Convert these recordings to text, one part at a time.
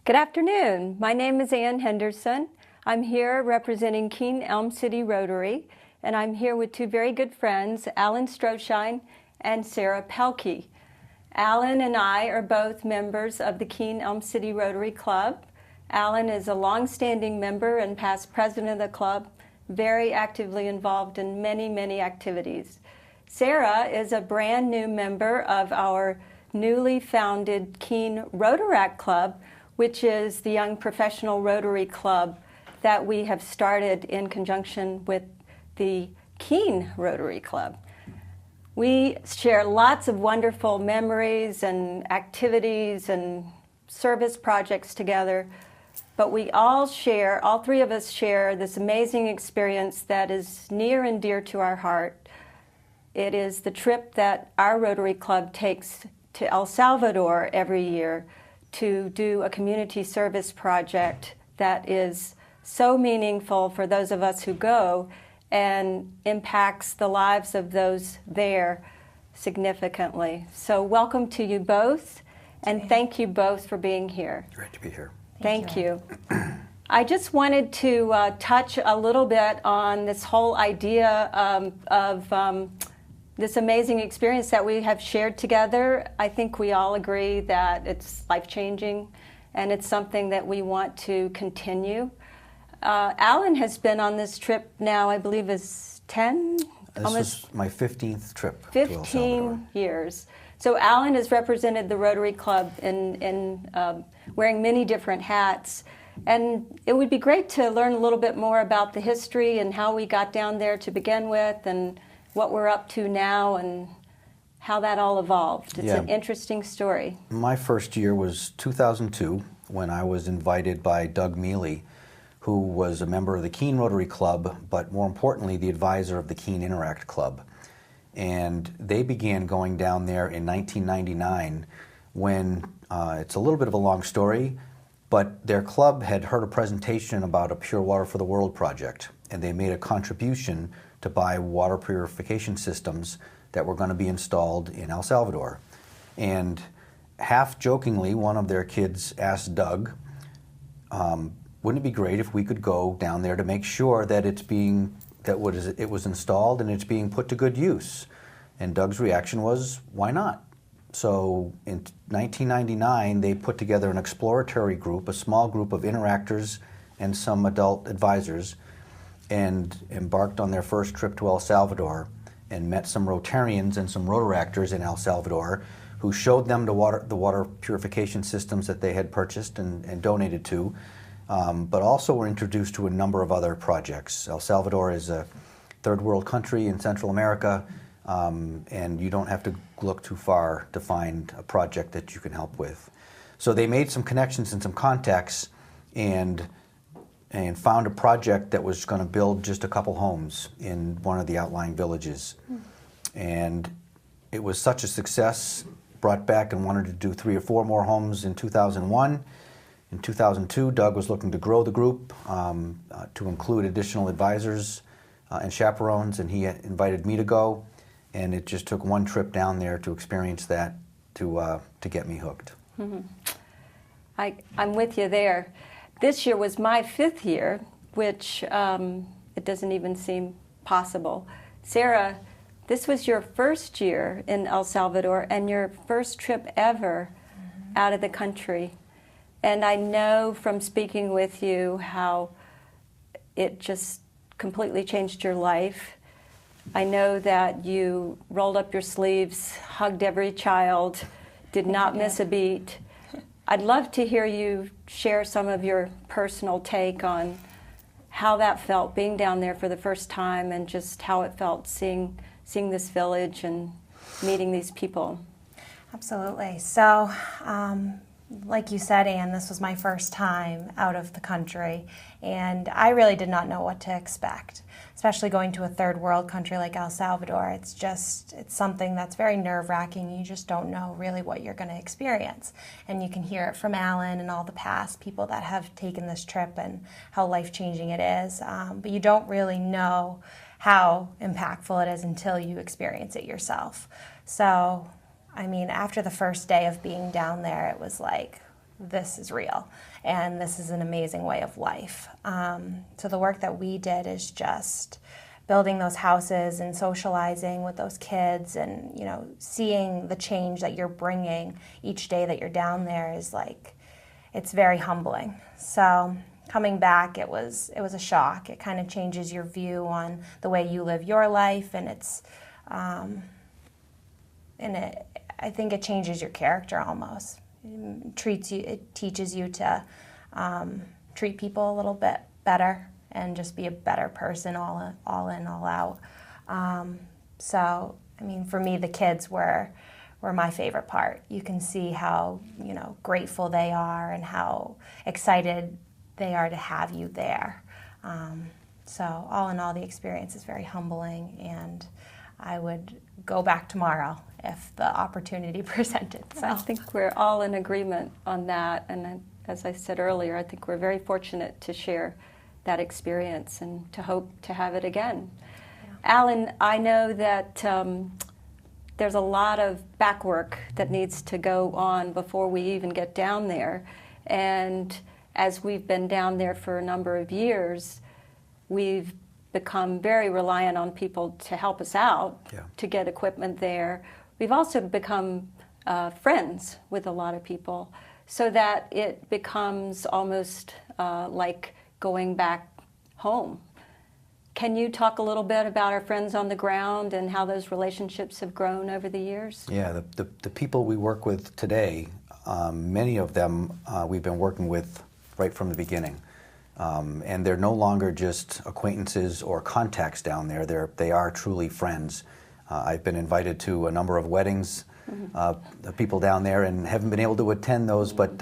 Good afternoon. My name is Ann Henderson. I'm here representing Keene Elm City Rotary, and I'm here with two very good friends, Alan Stroshine and Sarah Pelkey. Alan and I are both members of the Keene Elm City Rotary Club. Alan is a long-standing member and past president of the club, very actively involved in many activities. Sarah is a brand new member of our newly founded Keene Rotaract Club, which is the young professional Rotary Club that we have started in conjunction with the Keene Rotary Club. We share lots of wonderful memories and activities and service projects together, but we all three of us share this amazing experience that is near and dear to our heart. It is the trip that our Rotary Club takes to El Salvador every year to do a community service project that is so meaningful for those of us who go and impacts the lives of those there significantly. So welcome to you both, and thank you both for being here. Great to be here. Thank you. I just wanted to touch a little bit on this whole idea of this amazing experience that we have shared together. I think we all agree that it's life-changing, and it's something that we want to continue. Alan has been on this trip now, I believe, is 10? This was my 15th trip to El Salvador. 15 years. So Alan has represented the Rotary Club in wearing many different hats. And it would be great to learn a little bit more about the history and how we got down there to begin with, and what we're up to now and how that all evolved. It's an interesting story. My first year was 2002 when I was invited by Doug Mealy, who was a member of the Keene Rotary Club, but more importantly, the advisor of the Keene Interact Club. And they began going down there in 1999 when, it's a little bit of a long story, but their club had heard a presentation about a Pure Water for the World project, and they made a contribution to buy water purification systems that were going to be installed in El Salvador. And half jokingly, one of their kids asked Doug, wouldn't it be great if we could go down there to make sure that it was installed and it's being put to good use? And Doug's reaction was, why not? So in 1999, they put together an exploratory group, a small group of interactors and some adult advisors, and embarked on their first trip to El Salvador and met some Rotarians and some Rotaractors in El Salvador who showed them the water purification systems that they had purchased and donated to, but also were introduced to a number of other projects. El Salvador is a third world country in Central America, and you don't have to look too far to find a project that you can help with. So they made some connections and some contacts and found a project that was going to build just a couple homes in one of the outlying villages. And it was such a success, brought back and wanted to do 3 or 4 more homes in 2001. In 2002, Doug was looking to grow the group to include additional advisors and chaperones, and he invited me to go. And it just took one trip down there to experience that to get me hooked. Mm-hmm. I'm with you there. This year was my 5th year, which it doesn't even seem possible. Sarah, this was your first year in El Salvador and your first trip ever out of the country. And I know from speaking with you how it just completely changed your life. I know that you rolled up your sleeves, hugged every child, did not miss a beat. I'd love to hear you share some of your personal take on how that felt, being down there for the first time, and just how it felt seeing this village and meeting these people. Absolutely. So, like you said, Anne, this was my first time out of the country, and I really did not know what to expect, especially going to a third world country like El Salvador. It's something that's very nerve-wracking. You just don't know really what you're going to experience. And you can hear it from Alan and all the past people that have taken this trip and how life-changing it is. But you don't really know how impactful it is until you experience it yourself. So, I mean, after the first day of being down there, it was like, this is real and this is an amazing way of life. So the work that we did is just building those houses and socializing with those kids, and seeing the change that you're bringing each day that you're down there is it's very humbling. So coming back, it was a shock. It kind of changes your view on the way you live your life, and I think it changes your character almost. It teaches you to treat people a little bit better and just be a better person all in, all out. So, for me, the kids were my favorite part. You can see how, grateful they are and how excited they are to have you there. So all in all, the experience is very humbling, and I would go back tomorrow if the opportunity presented itself. I think we're all in agreement on that, and as I said earlier, I think we're very fortunate to share that experience and to hope to have it again. Yeah. Alan, I know that there's a lot of back work that needs to go on before we even get down there, and as we've been down there for a number of years, we've become very reliant on people to help us out, to get equipment there. We've also become friends with a lot of people, so that it becomes almost like going back home. Can you talk a little bit about our friends on the ground and how those relationships have grown over the years? Yeah, the people we work with today, many of them we've been working with right from the beginning. And they're no longer just acquaintances or contacts down there. They are truly friends. I've been invited to a number of weddings of people down there, and haven't been able to attend those, but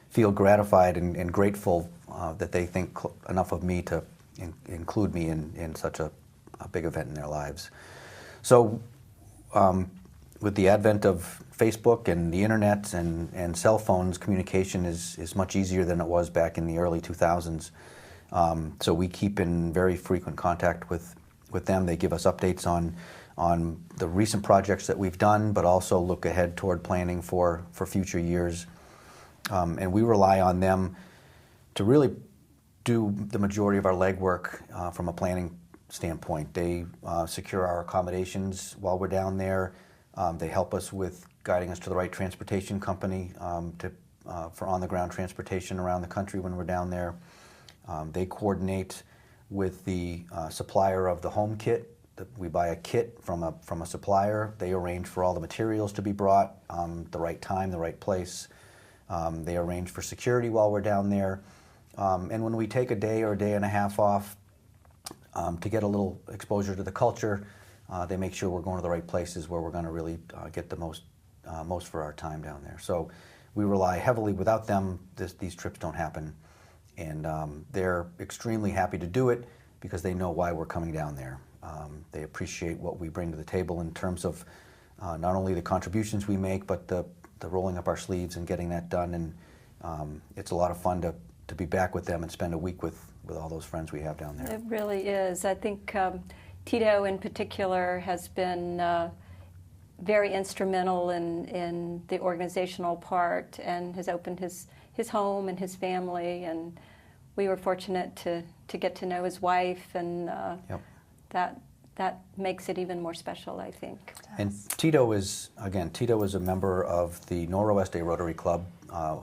feel gratified and grateful that they think enough of me to include me in such a big event in their lives. So with the advent of Facebook and the internet and cell phones, communication is much easier than it was back in the early 2000s. So we keep in very frequent contact with them. They give us updates on the recent projects that we've done, but also look ahead toward planning for future years. And we rely on them to really do the majority of our legwork from a planning standpoint. They secure our accommodations while we're down there. They help us with guiding us to the right transportation company for on-the-ground transportation around the country when we're down there. They coordinate with the supplier of the home kit. We buy a kit from a supplier. They arrange for all the materials to be brought, the right time, the right place. They arrange for security while we're down there. And when we take a day or a day and a half off to get a little exposure to the culture, they make sure we're going to the right places where we're going to really get the most for our time down there. So we rely heavily. Without them, these trips don't happen. And they're extremely happy to do it because they know why we're coming down there. They appreciate what we bring to the table in terms of not only the contributions we make, but the rolling up our sleeves and getting that done. And it's a lot of fun to be back with them and spend a week with all those friends we have down there. It really is. I think Tito in particular has been very instrumental in the organizational part, and has opened his home and his family, and we were fortunate to get to know his wife, and that makes it even more special, I think. And Tito is a member of the Noroeste Rotary Club,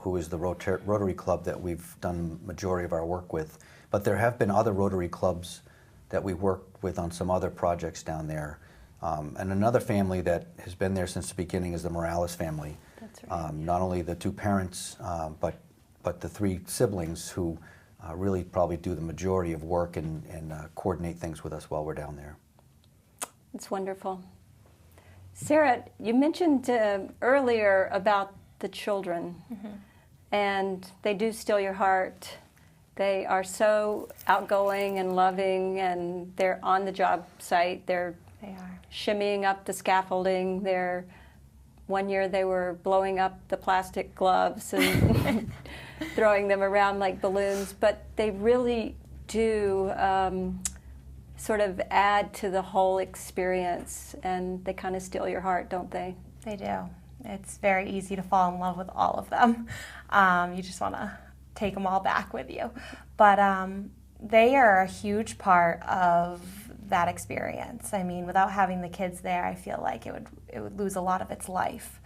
who is the Rotary Club that we've done the majority of our work with. But there have been other Rotary clubs that we work with on some other projects down there. And another family that has been there since the beginning is the Morales family. That's right. Not only the two parents, but the three siblings who really probably do the majority of work and coordinate things with us while we're down there. It's wonderful. Sarah, you mentioned earlier about the children, and they do steal your heart. They are so outgoing and loving, and they're on the job site. They are shimmying up the scaffolding. One year they were blowing up the plastic gloves and throwing them around like balloons, but they really do sort of add to the whole experience, and they kind of steal your heart, don't they? They do. It's very easy to fall in love with all of them. You just want to take them all back with you. But they are a huge part of that experience. I mean, without having the kids there, I feel like it would lose a lot of its life.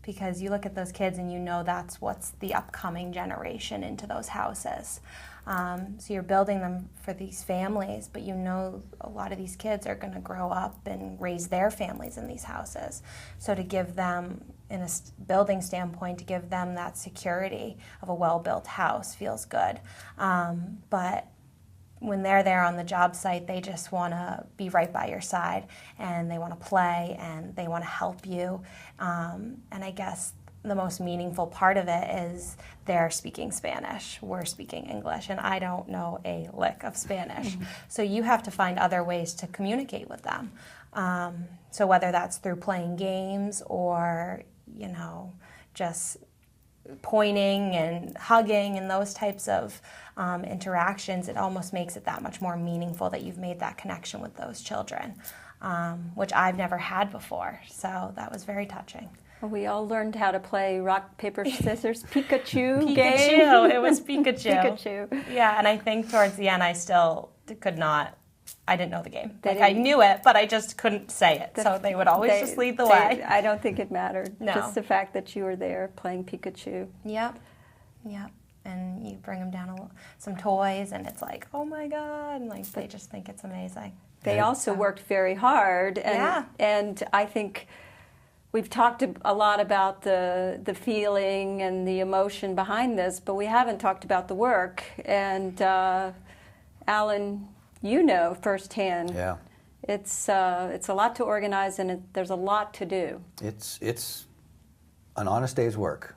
Because you look at those kids and you know that's what's the upcoming generation into those houses. So you're building them for these families, but you know a lot of these kids are going to grow up and raise their families in these houses. So to give them, in a building standpoint, to give them that security of a well-built house feels good. But when they're there on the job site, they just want to be right by your side, and they want to play, and they want to help you. And I guess the most meaningful part of it is they're speaking Spanish, we're speaking English, and I don't know a lick of Spanish. Mm-hmm. So you have to find other ways to communicate with them. So whether that's through playing games or, just pointing and hugging and those types of interactions, it almost makes it that much more meaningful that you've made that connection with those children, which I've never had before. So that was very touching. Well, we all learned how to play rock, paper, scissors, Pikachu game. Pikachu, it was Pikachu. Pikachu. Yeah, and I think towards the end I still I didn't know the game. I knew it, but I just couldn't say it. So they would always just lead the way. I don't think it mattered. No. Just the fact that you were there playing Pikachu. Yep. And you bring them down some toys, and it's like, oh my God, and they just think it's amazing. They also worked very hard, and I think we've talked a lot about the feeling and the emotion behind this, but we haven't talked about the work. And Alan, firsthand. Yeah. It's a lot to organize, and there's a lot to do. It's an honest day's work.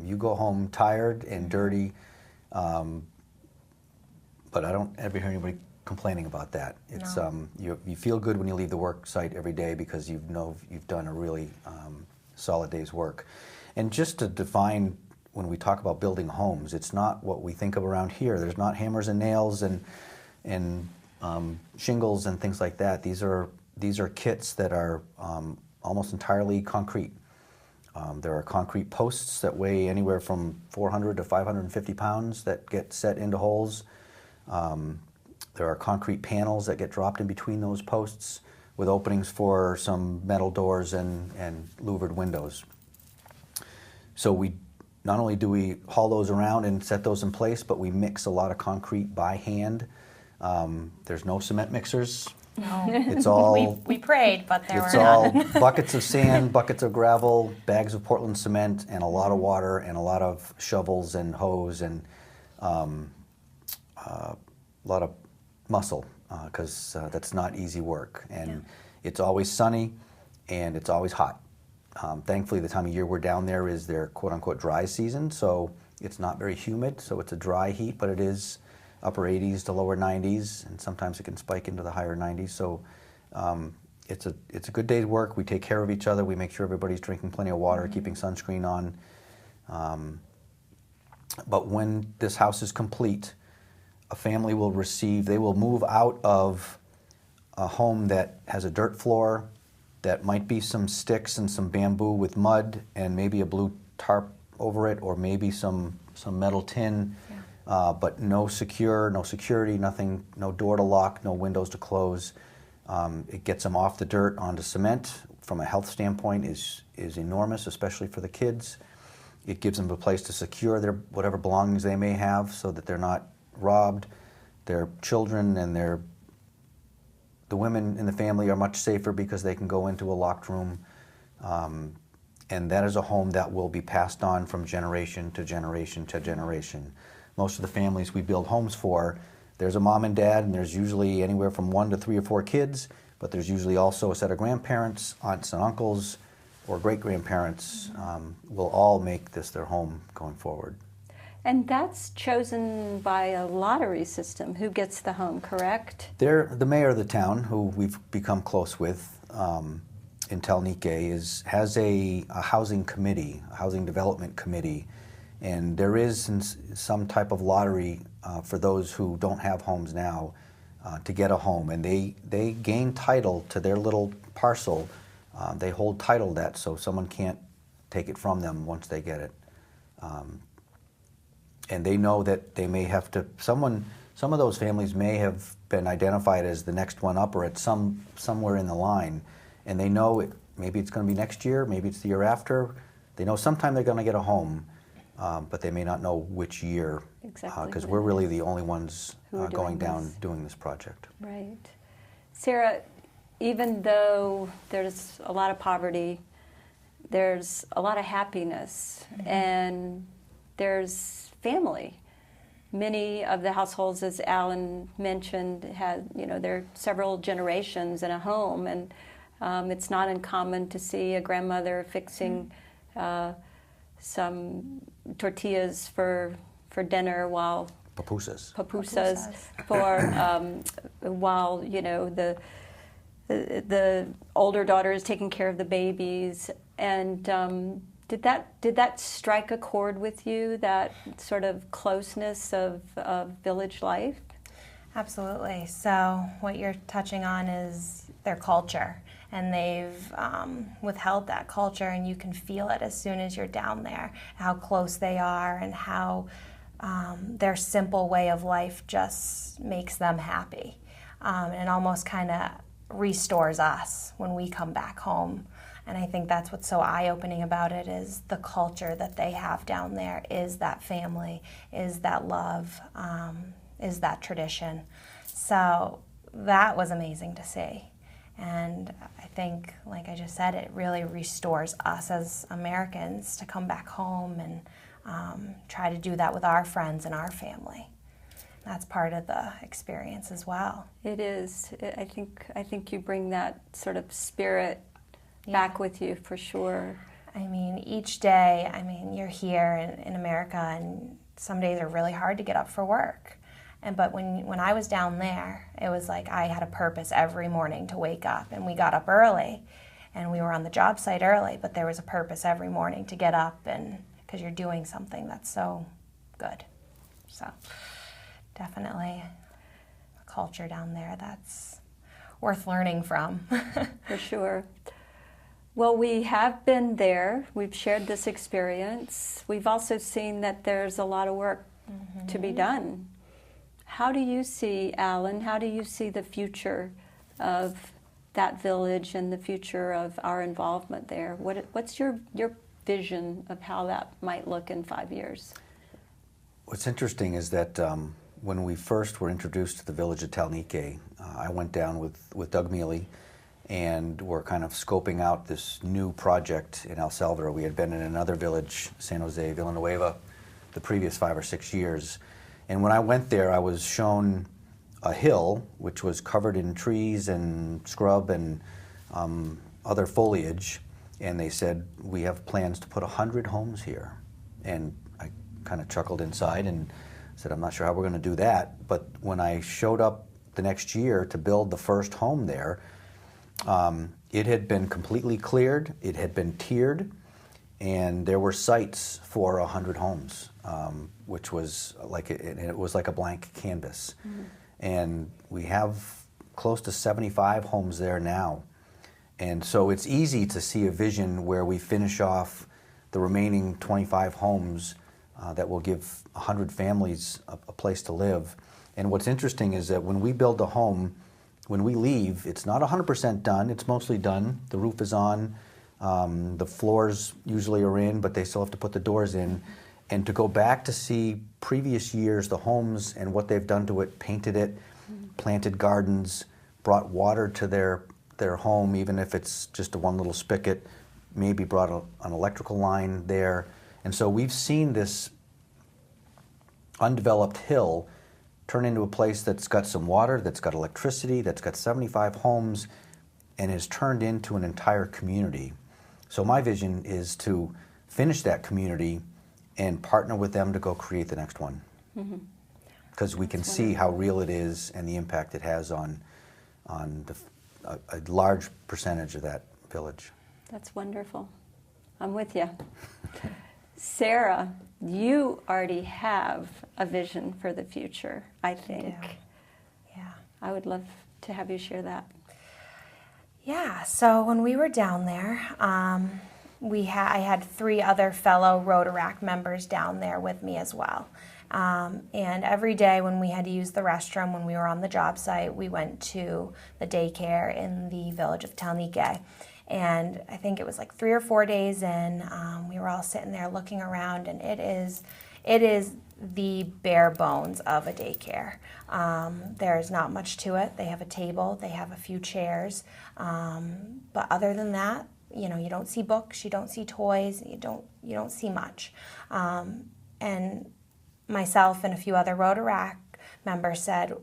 You go home tired and dirty, but I don't ever hear anybody complaining about that. It's you feel good when you leave the work site every day because you know you've done a really solid day's work. And just to define, when we talk about building homes, it's not what we think of around here. There's not hammers and nails and shingles and things like that. These are kits that are almost entirely concrete. There are concrete posts that weigh anywhere from 400 to 550 pounds that get set into holes. There are concrete panels that get dropped in between those posts with openings for some metal doors and louvered windows. So not only do we haul those around and set those in place, but we mix a lot of concrete by hand. There's no cement mixers. No. It's all we prayed, but there were none. It's all buckets of sand, buckets of gravel, bags of Portland cement, and a lot of water, and a lot of shovels and hose, and a lot of muscle, because that's not easy work. And it's always sunny, and it's always hot. Thankfully, the time of year we're down there is their quote-unquote dry season, so it's not very humid, so it's a dry heat, but it is upper 80s to lower 90s, and sometimes it can spike into the higher 90s. So it's a good day's work. We take care of each other. We make sure everybody's drinking plenty of water, keeping sunscreen on. But when this house is complete, a family will move out of a home that has a dirt floor, that might be some sticks and some bamboo with mud and maybe a blue tarp over it, or maybe some metal tin. But no security, nothing, no door to lock, no windows to close. It gets them off the dirt onto cement. From a health standpoint, is enormous, especially for the kids. It gives them a place to secure their whatever belongings they may have, so that they're not robbed. Their children and the women in the family are much safer because they can go into a locked room. And that is a home that will be passed on from generation to generation to generation. Most of the families we build homes for, there's a mom and dad, and there's usually anywhere from 1 to 3 or 4 kids, but there's usually also a set of grandparents, aunts and uncles, or great-grandparents will all make this their home going forward. And that's chosen by a lottery system. Who gets the home, correct? The mayor of the town, who we've become close with in Talnique, has a housing committee, a housing development committee. And there is some type of lottery for those who don't have homes now to get a home. And they gain title to their little parcel They hold title to that, so someone can't take it from them once they get it. And they know that they may have to, some of those families may have been identified as the next one up or at somewhere in the line, and they know maybe it's going to be next year, maybe it's the year after. They know sometime they're going to get a home, but they may not know which year, Exactly. because we're really the only ones Who are going doing down this. doing this project. Right. Sarah, even though there's a lot of poverty, there's a lot of happiness, and there's family. Many of the households, as Alan mentioned, had, there are several generations in a home, and it's not uncommon to see a grandmother fixing some tortillas for dinner while Pupusas. While the older daughter is taking care of the babies. And did that strike a chord with you, that sort of closeness of village life? Absolutely. So what you're touching on is their culture, and they've withheld that culture, and you can feel it as soon as you're down there, how close they are and how their simple way of life just makes them happy, and almost kind of restores us when we come back home. And I think that's what's so eye-opening about it, is the culture that they have down there, is that family, is that love, is that tradition. So that was amazing to see. And I think, like I just said, it really restores us as Americans to come back home and try to do that with our friends and our family. That's part of the experience as well. It is. I think you bring that sort of spirit back with you, for sure. I mean, each day, you're here in America, and some days are really hard to get up for work. But when I was down there, it was like I had a purpose every morning to wake up, and we got up early, and we were on the job site early, but there was a purpose every morning to get up, and because you're doing something that's so good. So definitely a culture down there that's worth learning from. For sure. Well, we have been there. We've shared this experience. We've also seen that there's a lot of work to be done. How do you see, Alan, how do you see the future of that village and the future of our involvement there? What's your vision of how that might look in 5 years? What's interesting is that when we first were introduced to the village of Talnique, I went down with Doug Mealy, and we're kind of scoping out this new project in El Salvador. We had been in another village, San Jose Villanueva, the previous 5 or 6 years. And when I went there, I was shown a hill which was covered in trees and scrub and other foliage. And they said, we have plans to put 100 homes here. And I kind of chuckled inside and said, I'm not sure how we're going to do that. But when I showed up the next year to build the first home there, it had been completely cleared, it had been tiered, and there were sites for 100 homes, which was like it was like a blank canvas. And we have close to 75 homes there now. And so it's easy to see a vision where we finish off the remaining 25 homes that will give 100 families a place to live. And what's interesting is that when we build a home, when we leave, it's not 100% done. It's mostly done. The roof is on. The floors usually are in, but they still have to put the doors in. And to go back to see previous years, the homes and what they've done to it, painted it, planted gardens, brought water to their home, even if it's just one little spigot, maybe brought an electrical line there. And so we've seen this undeveloped hill turn into a place that's got some water, that's got electricity, that's got 75 homes, and has turned into an entire community. So my vision is to finish that community and partner with them to go create the next one. Because we can see how real it is and the impact it has on a large percentage of that village. That's wonderful. I'm with you. Sarah, you already have a vision for the future, I think. Yeah. I would love to have you share that. Yeah, so when we were down there, I had 3 other fellow Rotaract members down there with me as well. And every day when we had to use the restroom, when we were on the job site, we went to the daycare in the village of Talnique. And I think it was like 3 or 4 days in, we were all sitting there looking around, and it is the bare bones of a daycare. There's not much to it. They have a table, they have a few chairs, but other than that, you don't see books, you don't see toys, you don't see much. And myself and a few other Rotaract members said,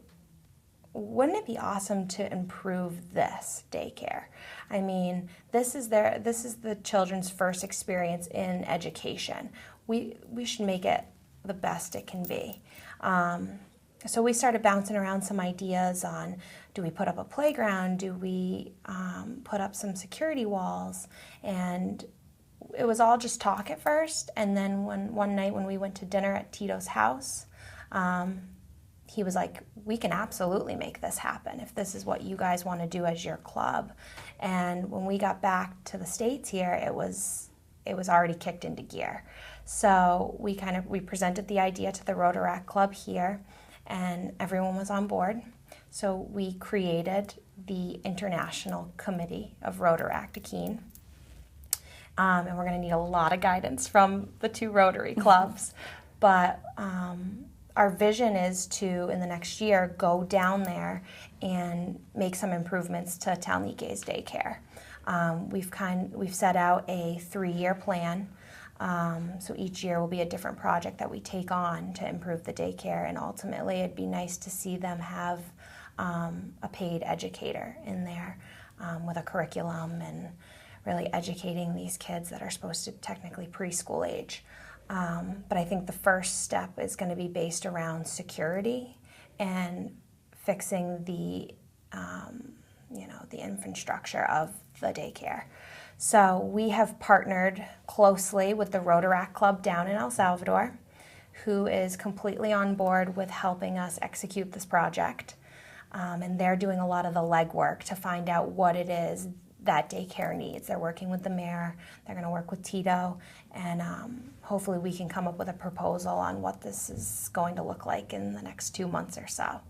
wouldn't it be awesome to improve this daycare? I mean, this is the children's first experience in education. We should make it the best it can be. So we started bouncing around some ideas on, do we put up a playground? Do we put up some security walls? And it was all just talk at first. And then one night when we went to dinner at Tito's house, he was like, we can absolutely make this happen if this is what you guys want to do as your club. And when we got back to the States here, it was already kicked into gear. So we presented the idea to the Rotaract Club here, and everyone was on board. So we created the International Committee of Rotaract Keene. And we're going to need a lot of guidance from the 2 Rotary clubs. But our vision is to, in the next year, go down there and make some improvements to Talnique's daycare. We've set out a 3-year plan. So each year will be a different project that we take on to improve the daycare, and ultimately it'd be nice to see them have a paid educator in there with a curriculum and really educating these kids that are supposed to technically preschool age. But I think the first step is going to be based around security and fixing the infrastructure of the daycare. So we have partnered closely with the Rotaract Club down in El Salvador, who is completely on board with helping us execute this project. And they're doing a lot of the legwork to find out what it is that daycare needs. They're working with the mayor, they're going to work with Tito, and hopefully we can come up with a proposal on what this is going to look like in the next 2 months or so.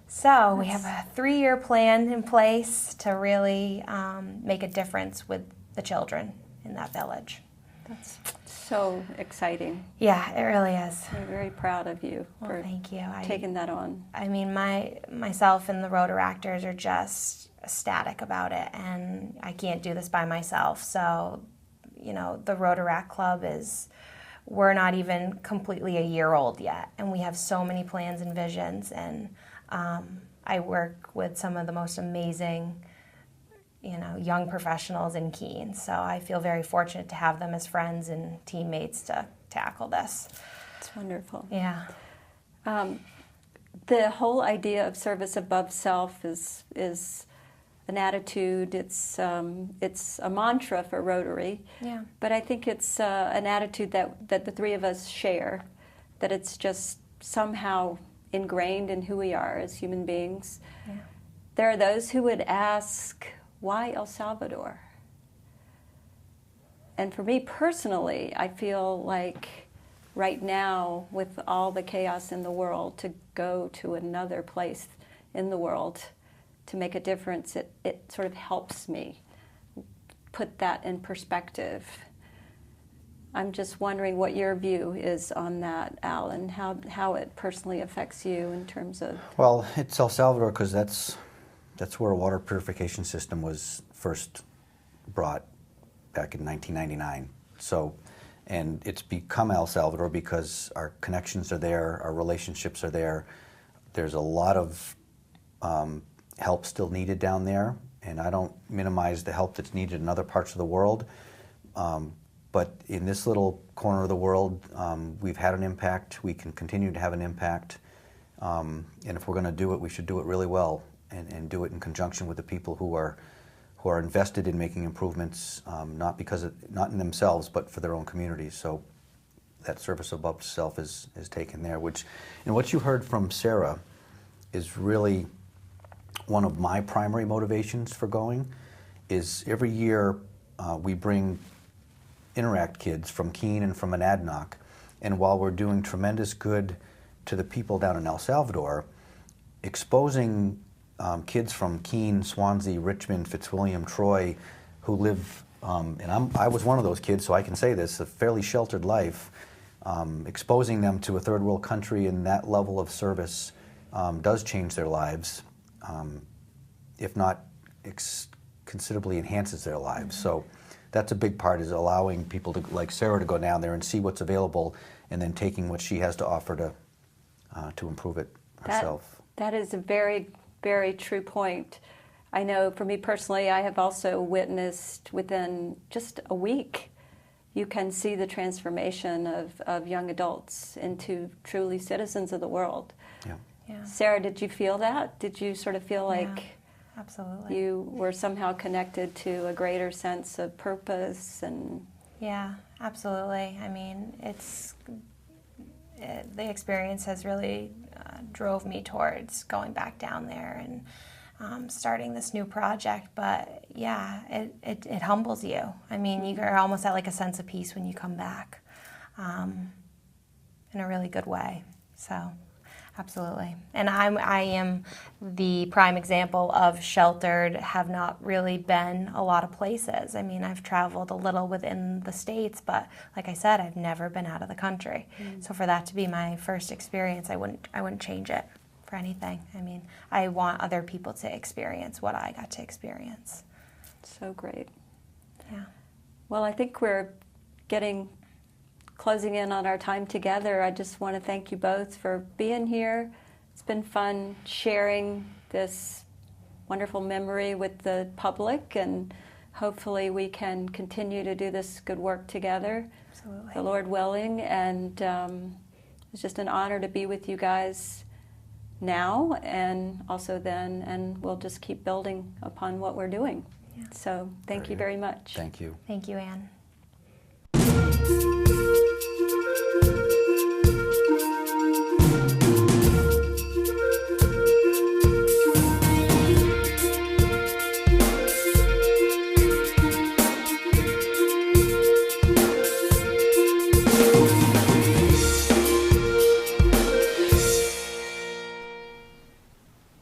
So we have a 3-year plan in place to really make a difference with the children in that village. That's so exciting. Yeah, it really is. We're very proud of you for thank you. taking that on. I mean, myself and the Rotaractors are just ecstatic about it, and I can't do this by myself. So, the Rotaract Club we're not even completely a year old yet, and we have so many plans and visions, and I work with some of the most amazing, young professionals in Keene. So I feel very fortunate to have them as friends and teammates to tackle this. It's wonderful. Yeah. The whole idea of service above self is an attitude. It's a mantra for Rotary. Yeah. But I think it's an attitude that the 3 of us share, that it's just somehow ingrained in who we are as human beings. Yeah. There are those who would ask, why El Salvador? And for me personally, I feel like right now, with all the chaos in the world, to go to another place in the world to make a difference, it sort of helps me put that in perspective. I'm just wondering what your view is on that, Alan, how it personally affects you in terms of... Well, it's El Salvador because that's where a water purification system was first brought back in 1999. So, and it's become El Salvador because our connections are there, our relationships are there. There's a lot of help still needed down there, and I don't minimize the help that's needed in other parts of the world. But in this little corner of the world, we've had an impact. We can continue to have an impact. And if we're going to do it, we should do it really well and do it in conjunction with the people who are invested in making improvements, not in themselves, but for their own communities. So that service above self is taken there. And what you heard from Sarah is really one of my primary motivations for going, is every year we bring Interact kids from Keene and from Monadnock, and while we're doing tremendous good to the people down in El Salvador, exposing kids from Keene, Swansea, Richmond, Fitzwilliam, Troy, who live, and I was one of those kids, so I can say this, a fairly sheltered life, exposing them to a third world country and that level of service does change their lives, if not considerably enhances their lives. So that's a big part, is allowing people to, like Sarah, to go down there and see what's available, and then taking what she has to offer to improve it herself. That is a very, very true point. I know for me personally, I have also witnessed within just a week, you can see the transformation of young adults into truly citizens of the world. Yeah. Yeah. Sarah, did you feel that? Did you sort of feel like absolutely. you were somehow connected to a greater sense of purpose? And Yeah, absolutely. I mean, the experience has really drove me towards going back down there and starting this new project. But yeah, it humbles you. I mean, you're almost at like a sense of peace when you come back, in a really good way. So. Absolutely. And I am the prime example of sheltered, have not really been a lot of places. I mean, I've traveled a little within the States, but like I said, I've never been out of the country. So for that to be my first experience, I wouldn't change it for anything. I mean, I want other people to experience what I got to experience. so great. Yeah. Well, I think we're closing in on our time together. I just want to thank you both for being here. It's been fun sharing this wonderful memory with the public, and hopefully we can continue to do this good work together. Absolutely. The Lord willing. And it's just an honor to be with you guys now and also then, and we'll just keep building upon what we're doing. Yeah. So thank you Very very much. Thank you. Thank you, Anne.